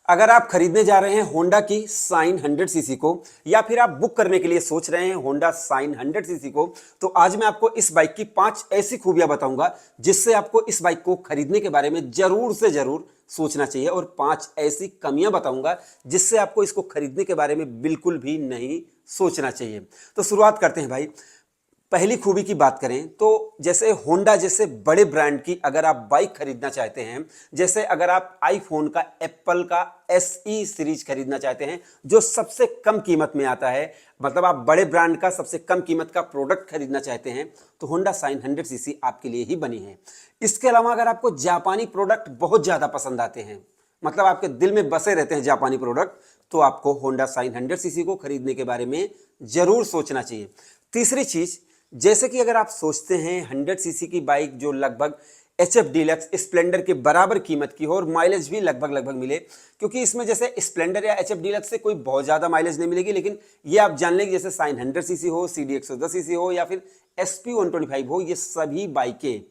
अगर आप खरीदने जा रहे हैं होंडा की साइन 100 सीसी को या फिर आप बुक करने के लिए सोच रहे हैं होंडा साइन 100 सीसी को, तो आज मैं आपको इस बाइक की 5 ऐसी खूबियां बताऊंगा जिससे आपको इस बाइक को खरीदने के बारे में जरूर से जरूर सोचना चाहिए, और 5 ऐसी कमियां बताऊंगा जिससे आपको इसको खरीदने के बारे में बिल्कुल भी नहीं सोचना चाहिए। तो शुरुआत करते हैं भाई। पहली खूबी की बात करें तो जैसे होंडा जैसे बड़े ब्रांड की अगर आप बाइक खरीदना चाहते हैं, जैसे अगर आप आईफोन का, एप्पल का SE सीरीज खरीदना चाहते हैं जो सबसे कम कीमत में आता है, मतलब आप बड़े ब्रांड का सबसे कम कीमत का प्रोडक्ट खरीदना चाहते हैं, तो होंडा साइन 100 सीसी आपके लिए ही बनी है। इसके अलावा अगर आपको जापानी प्रोडक्ट बहुत ज्यादा पसंद आते हैं, मतलब आपके दिल में बसे रहते हैं जापानी प्रोडक्ट, तो आपको होंडा साइन 100 सीसी को खरीदने के बारे में जरूर सोचना चाहिए। तीसरी चीज, जैसे कि अगर आप सोचते हैं 100 सीसी की बाइक जो लगभग HF डीलक्स स्प्लेंडर के बराबर कीमत की हो और माइलेज भी लगभग मिले, क्योंकि इसमें जैसे स्प्लेंडर या HF डीलक्स से कोई बहुत ज्यादा माइलेज नहीं मिलेगी, लेकिन ये आप जान लेंगे जैसे साइन 100 सीसी हो, CD 110 सीसी हो या फिर SP 125 हो, ये सभी बाइकें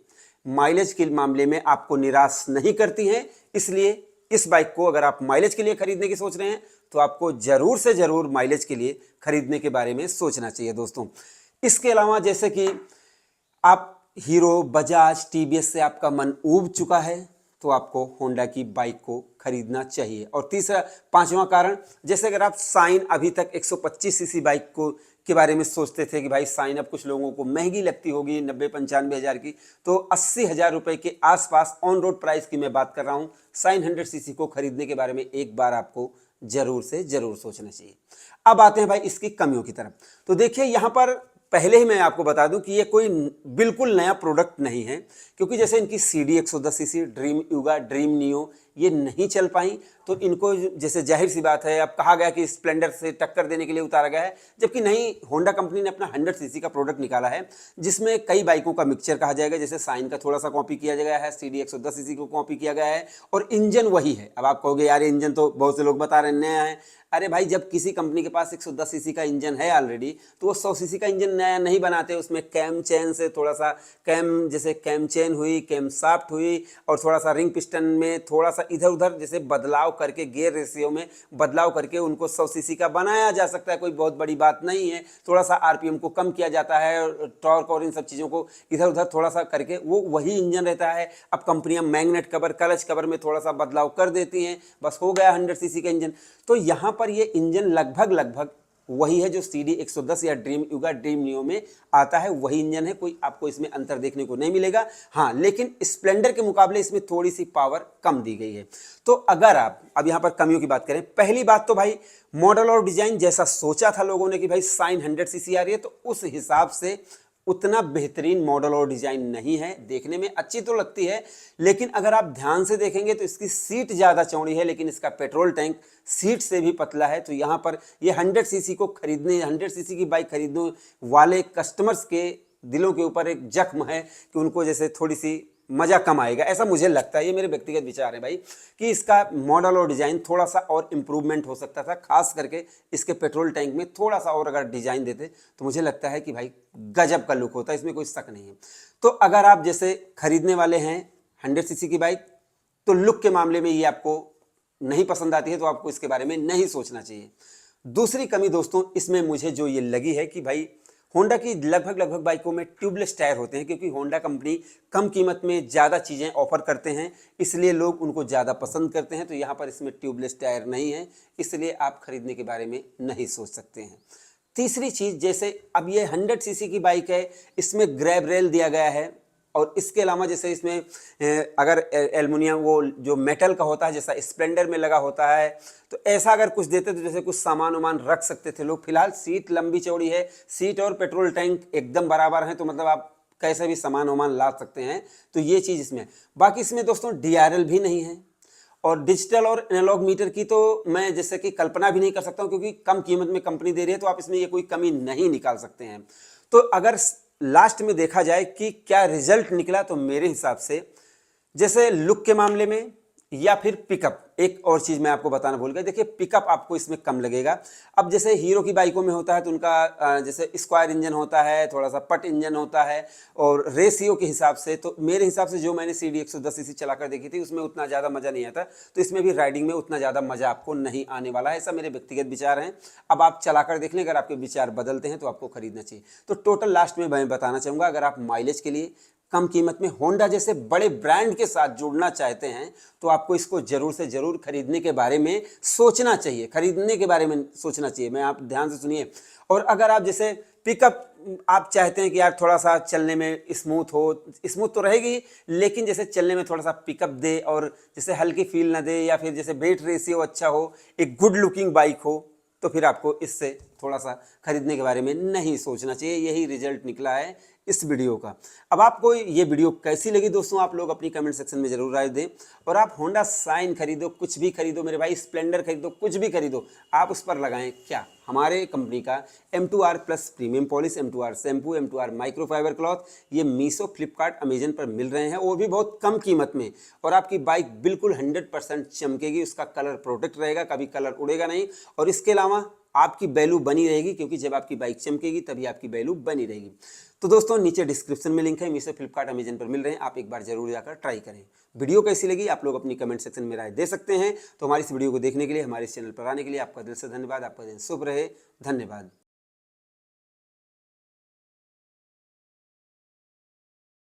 माइलेज के मामले में आपको निराश नहीं करती हैं। इसलिए इस बाइक को अगर आप माइलेज के लिए खरीदने की सोच रहे हैं तो आपको जरूर से जरूर माइलेज के लिए खरीदने के बारे में सोचना चाहिए दोस्तों। इसके अलावा जैसे कि आप हीरो, बजाज, TVS से आपका मन ऊब चुका है तो आपको होंडा की बाइक को खरीदना चाहिए। और तीसरा, पांचवा कारण, जैसे अगर आप साइन अभी तक 125 सीसी बाइक को के बारे में सोचते थे कि भाई साइन अब कुछ लोगों को महंगी लगती होगी 90-95 हज़ार की, तो 80,000 रुपए के आसपास ऑन रोड प्राइस की मैं बात कर रहा हूं, साइन 100 सीसी को खरीदने के बारे में एक बार आपको जरूर से जरूर सोचना चाहिए। अब आते हैं भाई इसकी कमियों की तरफ। तो देखिए यहां पर पहले ही मैं आपको बता दूं कि ये कोई बिल्कुल नया प्रोडक्ट नहीं है, क्योंकि जैसे इनकी CD 110 सीसी, ड्रीम युगा, ड्रीम नियो ये नहीं चल पाई, तो इनको जैसे जाहिर सी बात है अब कहा गया कि स्प्लेंडर से टक्कर देने के लिए उतारा गया है, जबकि नहीं, होंडा कंपनी ने अपना 100 सीसी का प्रोडक्ट निकाला है जिसमें कई बाइकों का मिक्सचर कहा जाएगा। जैसे साइन का थोड़ा सा कॉपी किया गया है, CD 110 सीसी को कॉपी किया गया है, और इंजन वही है। अब आप कहोगे यार इंजन तो बहुत से लोग बता रहे हैं नया है। अरे भाई, जब किसी कंपनी के पास 110 सीसी का इंजन है ऑलरेडी, तो वो 100 सीसी का इंजन नया नहीं बनाते। उसमें कैम चेन से थोड़ा सा जैसे कैम चेन हुई, कैम शाफ्ट हुई, और थोड़ा सा रिंग पिस्टन में थोड़ा सा इधर उधर जैसे बदलाव करके, गियर रेशियो में बदलाव करके उनको 100 सीसी का बनाया जा सकता है। कोई बहुत बड़ी बात नहीं है। थोड़ा सा RPM को कम किया जाता है, टॉर्क और इन सब चीज़ों को इधर उधर थोड़ा सा करके वो वही इंजन रहता है। अब कंपनियां मैग्नेट कवर, क्लच कवर में थोड़ा सा बदलाव कर देती हैं, बस हो गया 100 सीसी का इंजन। तो यहाँ पर ये इंजन लगभग वही है जो CD 110 या ड्रीम युगा, ड्रीम नियो में आता है, वही इंजन है। कोई आपको इसमें अंतर देखने को नहीं मिलेगा। हाँ, लेकिन स्प्लेंडर के मुकाबले इसमें थोड़ी सी पावर कम दी गई है। तो अगर आप अब यहाँ पर कमियों की बात करें, पहली बात तो भाई मॉडल और डिजाइन जैसा सोचा था लोगों ने कि भाई साइन 100 सीसी आ रही है, तो उस हिसाब से उतना बेहतरीन मॉडल और डिजाइन नहीं है। देखने में अच्छी तो लगती है, लेकिन अगर आप ध्यान से देखेंगे तो इसकी सीट ज्यादा चौड़ी है, लेकिन इसका पेट्रोल टैंक सीट से भी पतला है। तो यहाँ पर ये 100 सीसी को खरीदने, 100 सीसी की बाइक खरीदने वाले कस्टमर्स के दिलों के ऊपर एक जख्म है कि उनको जैसे थोड़ी सी मजा कम आएगा, ऐसा मुझे लगता है। ये मेरे व्यक्तिगत विचार है भाई, कि इसका मॉडल और डिजाइन थोड़ा सा और इम्प्रूवमेंट हो सकता था। खास करके इसके पेट्रोल टैंक में थोड़ा सा और अगर डिजाइन देते तो मुझे लगता है कि भाई गजब का लुक होता है, इसमें कोई शक नहीं है। तो अगर आप जैसे खरीदने वाले हैं 100 सीसी की बाइक, तो लुक के मामले में ये आपको नहीं पसंद आती है, तो आपको इसके बारे में नहीं सोचना चाहिए। दूसरी कमी दोस्तों इसमें मुझे जो ये लगी है कि भाई होंडा की लगभग बाइकों में ट्यूबलेस टायर होते हैं, क्योंकि होंडा कंपनी कम कीमत में ज़्यादा चीज़ें ऑफर करते हैं, इसलिए लोग उनको ज़्यादा पसंद करते हैं। तो यहाँ पर इसमें ट्यूबलेस टायर नहीं है, इसलिए आप खरीदने के बारे में नहीं सोच सकते हैं। तीसरी चीज़, जैसे अब ये 100 सीसी की बाइक है, इसमें ग्रैब रेल दिया गया है, और इसके अलावा जैसे इसमें अगर एल्युमिनियम वो जो मेटल का होता है जैसा स्प्लेंडर में लगा होता है, तो ऐसा अगर कुछ देते तो जैसे कुछ सामान वामान रख सकते थे लोग। फिलहाल सीट लंबी चौड़ी है, सीट और पेट्रोल टैंक एकदम बराबर है, तो मतलब आप कैसे भी सामान वामान ला सकते हैं। तो ये चीज़ इसमें। बाकी इसमें दोस्तों DRL भी नहीं है, और डिजिटल और एनालॉग मीटर की तो मैं जैसे कि कल्पना भी नहीं कर सकता हूँ, क्योंकि कम कीमत में कंपनी दे रही है, तो आप इसमें ये कोई कमी नहीं निकाल सकते हैं। तो अगर लास्ट में देखा जाए कि क्या रिजल्ट निकला, तो मेरे हिसाब से जैसे लुक के मामले में या फिर पिकअप, एक और चीज़ मैं आपको बताना भूल गया, देखिए पिकअप आपको इसमें कम लगेगा। अब जैसे हीरो की बाइकों में होता है तो उनका जैसे स्क्वायर इंजन होता है, थोड़ा सा पट इंजन होता है, और रेशियो के हिसाब से तो मेरे हिसाब से जो मैंने CD 110 सीसी चलाकर देखी थी उसमें उतना ज़्यादा मज़ा नहीं आता, तो इसमें भी राइडिंग में उतना ज़्यादा मज़ा आपको नहीं आने वाला है, ऐसा मेरे व्यक्तिगत विचार हैं। अब आप चलाकर देख लें, अगर आपके विचार बदलते हैं तो आपको खरीदना चाहिए। तो टोटल लास्ट में मैं बताना चाहूँगा, अगर आप माइलेज के लिए कम कीमत में होंडा जैसे बड़े ब्रांड के साथ जुड़ना चाहते हैं तो आपको इसको जरूर से जरूर खरीदने के बारे में सोचना चाहिए, खरीदने के बारे में सोचना चाहिए। मैं आप ध्यान से सुनिए। और अगर आप जैसे पिकअप आप चाहते हैं कि यार थोड़ा सा चलने में स्मूथ हो, स्मूथ तो रहेगी लेकिन जैसे चलने में थोड़ा सा पिकअप दे और जैसे हल्की फील ना दे, या फिर जैसे वेट रेशियो अच्छा हो, एक गुड लुकिंग बाइक हो, तो फिर आपको इससे थोड़ा सा खरीदने के बारे में नहीं सोचना चाहिए। यही रिजल्ट निकला है इस वीडियो का। अब आपको ये वीडियो कैसी लगी दोस्तों, आप लोग अपनी कमेंट सेक्शन में जरूर राय दें। और आप होंडा साइन खरीदो, कुछ भी खरीदो मेरे भाई, स्प्लेंडर खरीदो, कुछ भी खरीदो, आप उस पर लगाएं क्या, हमारे कंपनी का M2R plus premium polish, M2R shampoo, M2R microfibre cloth, ये मीशो, फ्लिपकार्ट, अमेजन पर मिल रहे हैं, और भी बहुत कम कीमत में। और आपकी बाइक बिल्कुल 100% चमकेगी, उसका कलर प्रोटेक्ट रहेगा, कभी कलर उड़ेगा नहीं। और इसके अलावा आपकी वैल्यू बनी रहेगी, क्योंकि जब आपकी बाइक चमकेगी तभी आपकी वैल्यू बनी रहेगी। तो दोस्तों नीचे डिस्क्रिप्शन में लिंक है, मीशो, फ्लिपकार्ट, अमेजन पर मिल रहे हैं, आप एक बार जरूर जाकर ट्राई करें। वीडियो कैसी लगी आप लोग अपनी कमेंट सेक्शन में राय दे सकते हैं। तो हमारी इस वीडियो को देखने के लिए, हमारे इस चैनल पर आने के लिए आपका दिल से धन्यवाद। आपका दिन शुभ रहे, धन्यवाद।